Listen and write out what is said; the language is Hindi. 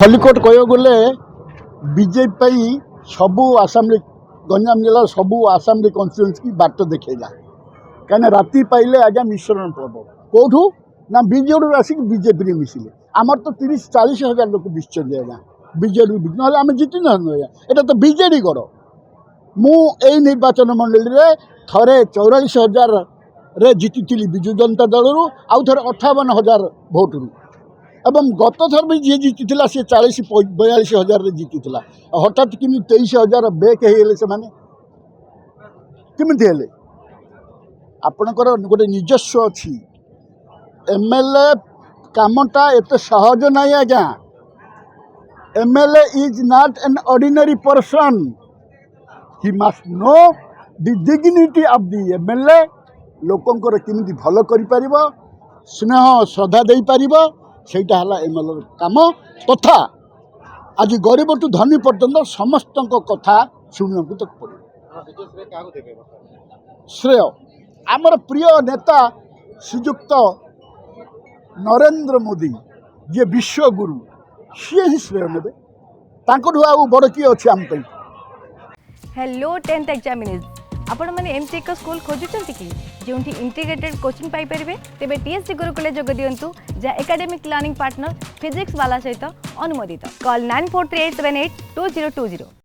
खलिकोट कह गले बीजेपी सबू आसाम गंजाम जिला सबू आसाम कन्स्टिट्यूएंसी की बाट देखा कहीं राति पाइले आज्ञा मिश्रण पर्व कौटू ना बीजेडी आसिक बीजेपी मिसिले आमर तो 30-40 हजार लोक मिशन आज्ञा बीजेडी ना आम जीति ना यहाँ तो बीजेडी गड़ मु निर्वाचन मंडल में थे 44,000 रे जीति विजु जनता दल रु आउ थे 58,000 भोट रु एवं गत थर भी जी जीति सी 40-42 हजार जीति हठात किमी 23,000 बेक से केमी आपणकर गोटे निजस्व अच्छी एमएलए कामटा एत सहज नहीं आज्ञा MLA is not an ordinary person he must know the dignity of the MLA लोकंकर केमी भल कर स्नेह श्रद्धा दे पार ସେଇଟା ହେଲା ଏମଏଲଏର କାମ ତଥା ଆଜି ଗରିବଠୁ ଧନୀ ପର୍ଯ୍ୟନ୍ତ ସମସ୍ତଙ୍କ କଥା ଶୁଣିବାକୁ ତ ପଡ଼ିବ। ଶ୍ରେୟ ଆମର ପ୍ରିୟ ନେତା ଶ୍ରୀଯୁକ୍ତ ନରେନ୍ଦ୍ର ମୋଦି ଯିଏ ବିଶ୍ୱଗୁରୁ ସିଏ ହିଁ ଶ୍ରେୟ ନେବେ ତାଙ୍କଠୁ ଆଉ ବଡ଼ କିଏ ଅଛି ଆମ ପାଇଁ। हेलो 10th एग्जामिनीज आपण मैंने एमसी एक स्कूल खोजुंट कि जो इंटीग्रेटेड कोचिंग पाइपर तेज टीएससी गुरुकुल जोग दिंतु जहाँ एकेडमिक लर्निंग पार्टनर फिजिक्स वाला सहित अनुमोदित कॉल 9438782020।